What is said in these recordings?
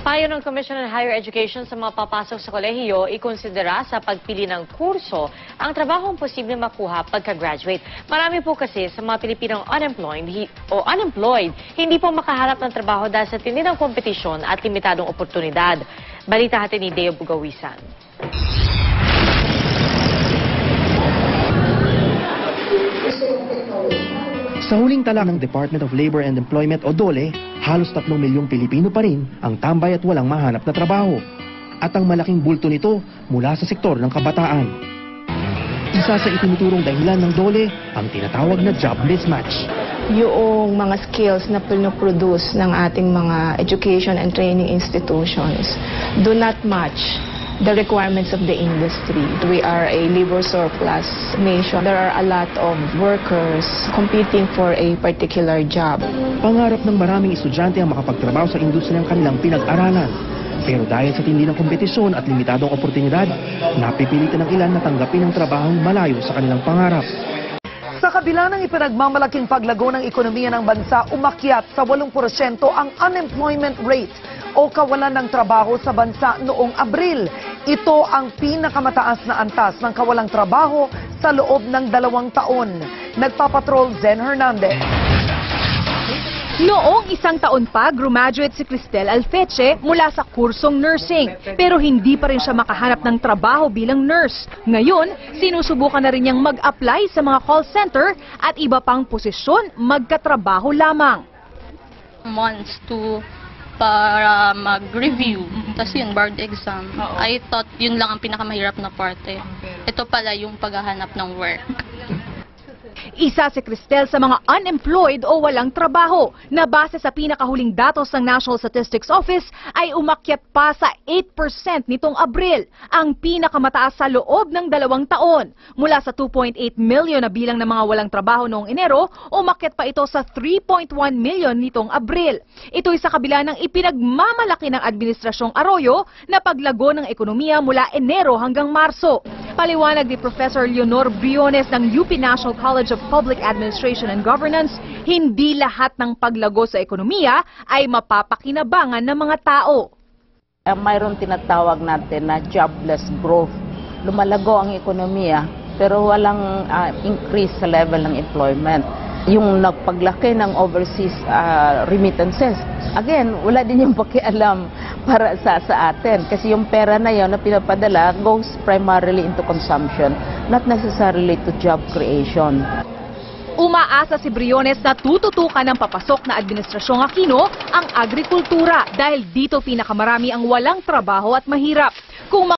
Payo ng Commission on Higher Education sa mga papasok sa kolehiyo, ikonsidera sa pagpili ng kurso ang trabahong posible makuha pagka-graduate. Marami po kasi sa mga Pilipinong unemployed, hindi po makahanap ng trabaho dahil sa tindi ng kompetisyon at limitadong oportunidad. Balita natin ni Deo Bugawisan. Sa huling tala ng Department of Labor and Employment o DOLE, halos 3 milyong Pilipino pa rin ang tambay at walang mahanap na trabaho. At ang malaking bulto nito mula sa sektor ng kabataan. Isa sa itinuturong dahilan ng DOLE ang tinatawag na job mismatch. Yung mga skills na pinoproduce ng ating mga education and training institutions do not match the requirements of the industry. We are a labor surplus nation. There are a lot of workers competing for a particular job. Pangarap ng maraming estudyante ang makapagtrabaho sa industriyang kanilang pinag-aralan. Pero dahil sa tindi ng kompetisyon at limitadong oportunidad, napipilitan ng ilan na tanggapin ang trabahong malayo sa kanilang pangarap. Sa kabila ng ipinagmamalaking paglago ng ekonomiya ng bansa, umakyat sa 8% ang unemployment rate o kawalan ng trabaho sa bansa noong Abril. Ito ang pinakamataas na antas ng kawalang trabaho sa loob ng 2 taon. Nagpapatrol Zen Hernandez. Noong 1 taon pa, graduate si Cristel Alfeche mula sa kursong nursing. Pero hindi pa rin siya makahanap ng trabaho bilang nurse. Ngayon, sinusubukan na rin niyang mag-apply sa mga call center at iba pang posisyon magkatrabaho lamang. Months to para mag-review, tapos yun, board exam. I thought yun lang ang pinakamahirap na parte. Ito pala yung paghahanap ng work. Isa si Cristel sa mga unemployed o walang trabaho na base sa pinakahuling datos ng National Statistics Office ay umakyat pa sa 8% nitong Abril, ang pinakamataas sa loob ng 2 taon. Mula sa 2.8 million na bilang ng mga walang trabaho noong Enero, umakyat pa ito sa 3.1 million nitong Abril. Ito'y sa kabila ng ipinagmamalaki ng Administrasyong Arroyo na paglago ng ekonomiya mula Enero hanggang Marso. Paliwanag ni Professor Leonor Briones ng UP National College of Public Administration and Governance, hindi lahat ng paglago sa ekonomiya ay mapapakinabangan ng mga tao. Mayroon tinatawag natin na jobless growth. Lumalago ang ekonomiya pero walang increase sa level ng employment. Yung nagpaglaki ng overseas remittances, again, wala din yung pakialam para sa atin. Kasi yung pera na yun na pinapadala goes primarily into consumption, not necessarily to job creation. Umaasa si Briones na tututukan ng papasok na Administrasyong Aquino ang agrikultura dahil dito pinakamarami ang walang trabaho at mahirap. Kung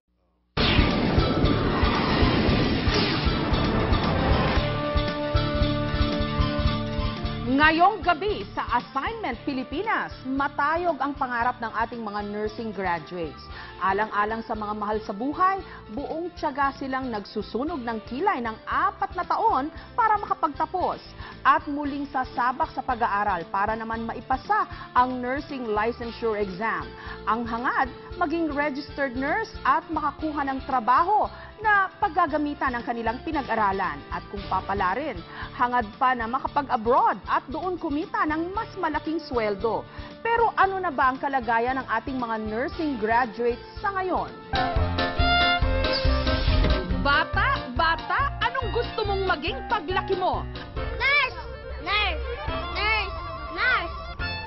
ngayong gabi sa Assignment Pilipinas, matayog ang pangarap ng ating mga nursing graduates. Alang-alang sa mga mahal sa buhay, buong tiyaga silang nagsusunog ng kilay ng 4 na taon para makapagtapos at muling sasabak sa pag-aaral para naman maipasa ang nursing licensure exam. Ang hangad, maging registered nurse at makakuha ng trabaho na paggagamitan ng kanilang pinag-aralan. At kung papalarin, hangad pa na makapag-abroad at doon kumita ng mas malaking sweldo. Pero ano na ba ang kalagayan ng ating mga nursing graduates sa ngayon? Bata, anong gusto mong maging paglaki mo? Nurse! Nurse! Nurse! Nurse!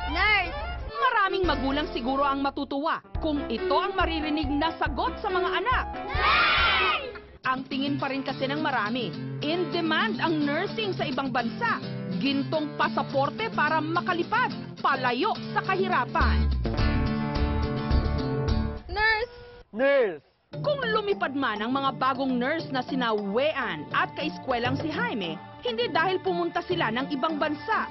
Nurse! Maraming magulang siguro ang matutuwa kung ito ang maririnig na sagot sa mga anak. Ang tingin pa rin kasi ng marami, in demand ang nursing sa ibang bansa. Gintong pasaporte para makalipad, palayo sa kahirapan. Nurse! Nurse! Kung lumipad man ang mga bagong nurse na sina Wean at kaeskwelang si Jaime, hindi dahil pumunta sila ng ibang bansa,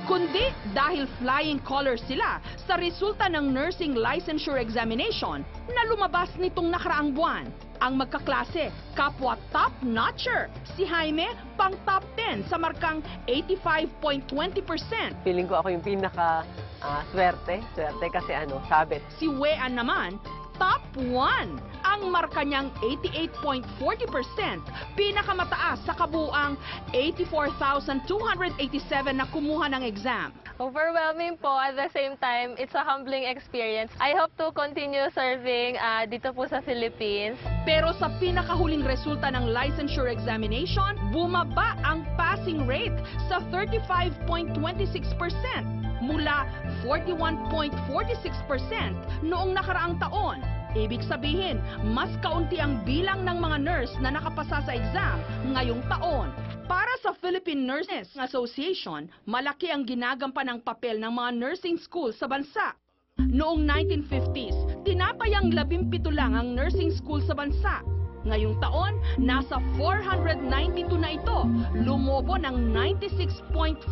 kundi dahil flying colors sila sa resulta ng nursing licensure examination na lumabas nitong nakaraang buwan. Ang magkaklase, kapwa top-notcher. Si Jaime, pang top 10 sa markang 85.20%. Feeling ko ako yung pinaka-swerte kasi sabit. Si Wean naman, top 1. Ang marka niyang 88.40%, pinakamataas sa kabuuang 84,287 na kumuha ng exam. Overwhelming po. At the same time, it's a humbling experience. I hope to continue serving dito po sa Philippines. Pero sa pinakahuling resulta ng licensure examination, bumaba ang passing rate sa 35.26% mula 41.46% noong nakaraang taon. Ibig sabihin, mas kaunti ang bilang ng mga nurse na nakapasa sa exam ngayong taon. Para sa Philippine Nurses Association, malaki ang ginagampan ng papel ng mga nursing school sa bansa. Noong 1950s, tinatayang 17 lang ang nursing school sa bansa. Ngayong taon, nasa 492 na ito, lumobo ng 96.5%.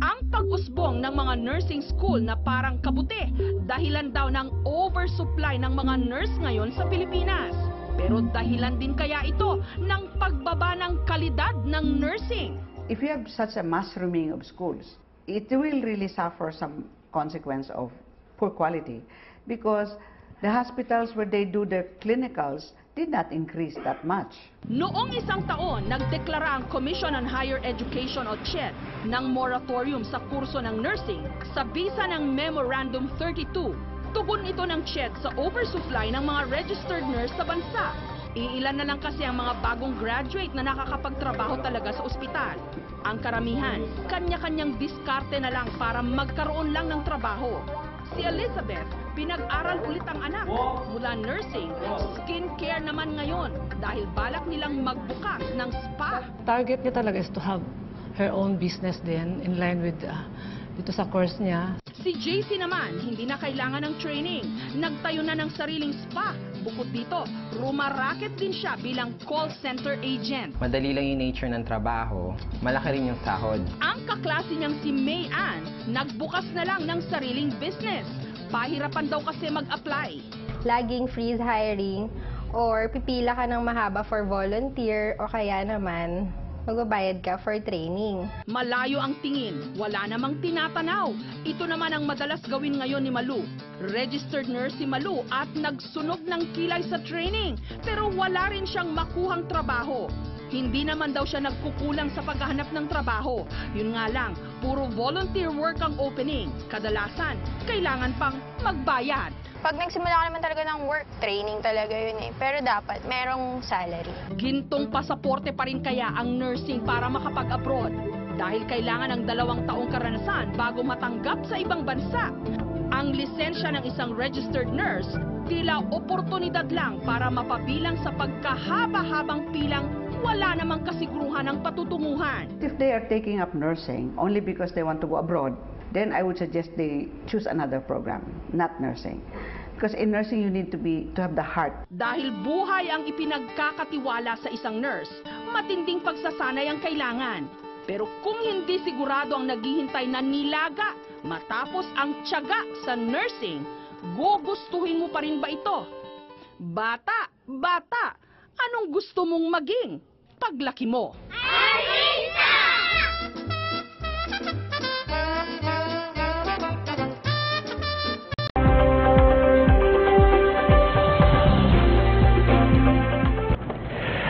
Ang pag-usbong ng mga nursing school na parang kabuti, dahilan daw ng oversupply ng mga nurse ngayon sa Pilipinas. Pero dahilan din kaya ito ng pagbaba ng kalidad ng nursing. If you have such a mushrooming of schools, it will really suffer some consequence of poor quality because the hospitals where they do their clinicals did not increase that much. Noong isang taon, nagdeklara ang Commission on Higher Education o CHED ng moratorium sa kurso ng nursing sa bisa ng Memorandum 32. Tugon ito ng CHED sa oversupply ng mga registered nurse sa bansa. Iilan na lang kasi ang mga bagong graduate na nakakapagtrabaho talaga sa ospital. Ang karamihan, kanya-kanyang diskarte na lang para magkaroon lang ng trabaho. Si Elizabeth, pinag-aral ulit ang anak. Mula nursing, skincare naman ngayon dahil balak nilang magbukas ng spa. Target niya talaga is to have her own business din in line with dito sa course niya. Si JC naman, hindi na kailangan ng training. Nagtayo na ng sariling spa. Bukod dito, rumaraket din siya bilang call center agent. Madali lang yung nature ng trabaho, malaki rin yung sahod. Ang kaklase niyang si May Ann, nagbukas na lang ng sariling business. Pahirapan daw kasi mag-apply. Laging freeze hiring or pipila ka ng mahaba for volunteer o kaya naman magbabayad ka for training. Malayo ang tingin, wala namang tinatanaw. Ito naman ang madalas gawin ngayon ni Malu. Registered nurse si Malu at nagsunog ng kilay sa training pero wala rin siyang makuhang trabaho. Hindi naman daw siya nagkukulang sa paghahanap ng trabaho. Yun nga lang, puro volunteer work ang opening. Kadalasan, kailangan pang magbayad. Pag nagsimula ka naman talaga ng work, training talaga yun eh. Pero dapat merong salary. Gintong pasaporte pa rin kaya ang nursing para makapag-abroad. Dahil kailangan ng 2 taong karanasan bago matanggap sa ibang bansa. Ang lisensya ng isang registered nurse, tila oportunidad lang para mapabilang sa pagkahaba-habang pilang wala namang kasiguruhan ng patutunguhan. If they are taking up nursing only because they want to go abroad, then I would suggest they choose another program, not nursing. Because in nursing, you need to have the heart. Dahil buhay ang ipinagkakatiwala sa isang nurse, matinding pagsasanay ang kailangan. Pero kung hindi sigurado ang naghihintay na nilaga matapos ang tiyaga sa nursing, gugustuhin mo pa rin ba ito? Bata, anong gusto mong maging paglaki mo?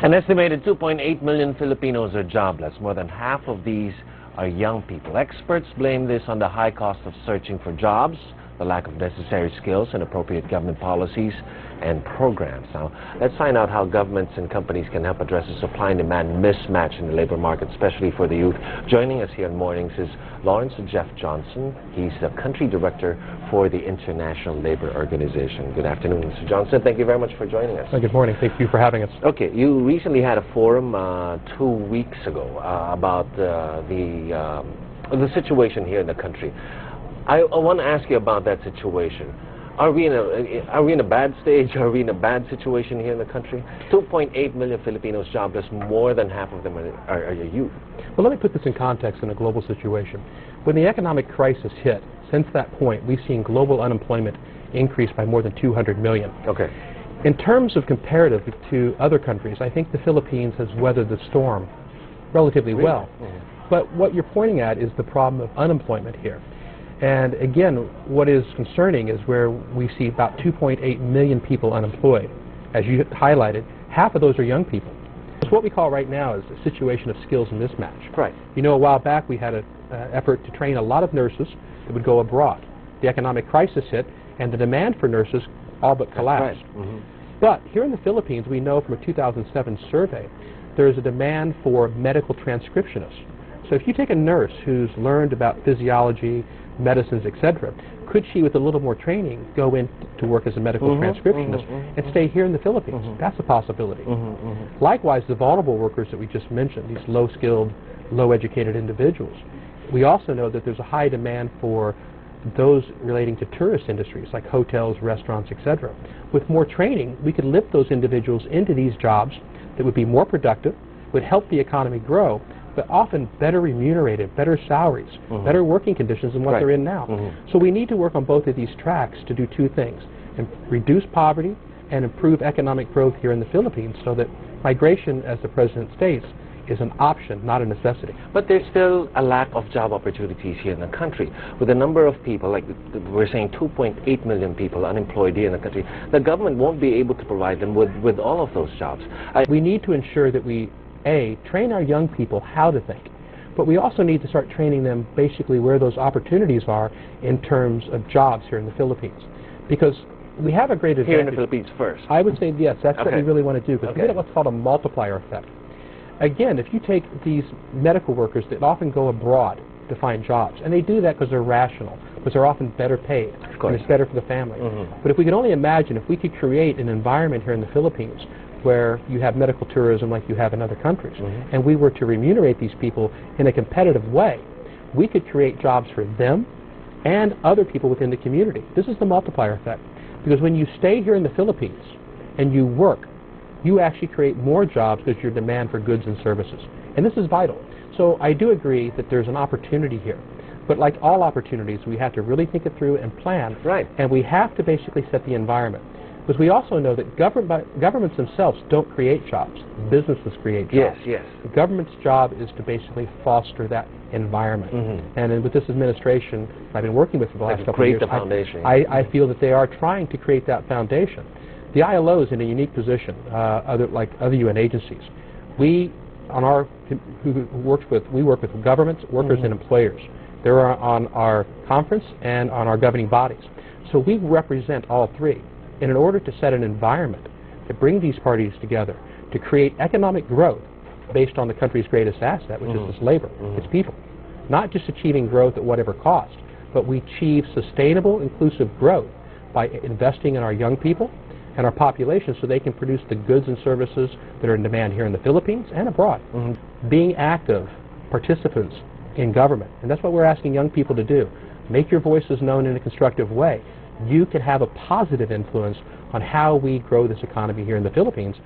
An estimated 2.8 million Filipinos are jobless. More than half of these are young people. Experts blame this on the high cost of searching for jobs, the lack of necessary skills and appropriate government policies and programs. Now, let's find out how governments and companies can help address the supply and demand mismatch in the labor market, especially for the youth. Joining us here in Mornings is Lawrence Jeff Johnson. He's the country director for the International Labor Organization. Good afternoon, Mr. Johnson. Thank you very much for joining us. Good morning. Thank you for having us. Okay, you recently had a forum 2 weeks ago about the situation here in the country. I want to ask you about that situation. Are we in a bad stage? Are we in a bad situation here in the country? 2.8 million Filipinos jobless, more than half of them are youth. Well, let me put this in context in a global situation. When the economic crisis hit, since that point, we've seen global unemployment increase by more than 200 million. Okay. In terms of comparative to other countries, I think the Philippines has weathered the storm relatively well. But what you're pointing at is the problem of unemployment here. And again, what is concerning is where we see about 2.8 million people unemployed. As you highlighted, half of those are young people. So what we call right now is a situation of skills mismatch. Right. You know, a while back we had a effort to train a lot of nurses that would go abroad. The economic crisis hit, and the demand for nurses all but collapsed. But here in the Philippines, we know from a 2007 survey, there is a demand for medical transcriptionists. So if you take a nurse who's learned about physiology, medicines, etc., could she, with a little more training, go in to work as a medical transcriptionist and stay here in the Philippines? That's a possibility. Likewise, the vulnerable workers that we just mentioned, these low-skilled, low-educated individuals, we also know that there's a high demand for those relating to tourist industries like hotels, restaurants, etc. With more training, we could lift those individuals into these jobs that would be more productive, would help the economy grow, but often better remunerated, better salaries, better working conditions than what they're in now. So we need to work on both of these tracks to do two things: and reduce poverty and improve economic growth here in the Philippines, so that migration, as the President states, is an option, not a necessity. But there's still a lack of job opportunities here in the country. With a number of people, like we're saying 2.8 million people unemployed here in the country, the government won't be able to provide them with all of those jobs. We need to ensure that we, A, train our young people how to think, but we also need to start training them basically where those opportunities are in terms of jobs here in the Philippines. Because we have a great advantage. Here in the Philippines first. I would say yes, that's what we really want to do, because we get what's called a multiplier effect. Again, if you take these medical workers that often go abroad to find jobs, and they do that because they're rational, because they're often better paid, and it's better for the family. But if we can only imagine, if we could create an environment here in the Philippines where you have medical tourism like you have in other countries, and we were to remunerate these people in a competitive way, we could create jobs for them and other people within the community. This is the multiplier effect. Because when you stay here in the Philippines and you work, you actually create more jobs because your demand for goods and services. And this is vital. So I do agree that there's an opportunity here. But like all opportunities, we have to really think it through and plan. And we have to basically set the environment. Because we also know that governments themselves don't create jobs. Businesses create jobs. The government's job is to basically foster that environment. And with this administration I've been working with for the last couple of years, I feel that they are trying to create that foundation. The ILO is in a unique position, like other UN agencies. We work with governments, workers, and employers. They're on our conference and on our governing bodies. So we represent all three. And in order to set an environment to bring these parties together, to create economic growth based on the country's greatest asset, which is its labor, its people. Not just achieving growth at whatever cost, but we achieve sustainable, inclusive growth by investing in our young people and our population so they can produce the goods and services that are in demand here in the Philippines and abroad. Being active participants in government, and that's what we're asking young people to do. Make your voices known in a constructive way. You can have a positive influence on how we grow this economy here in the Philippines.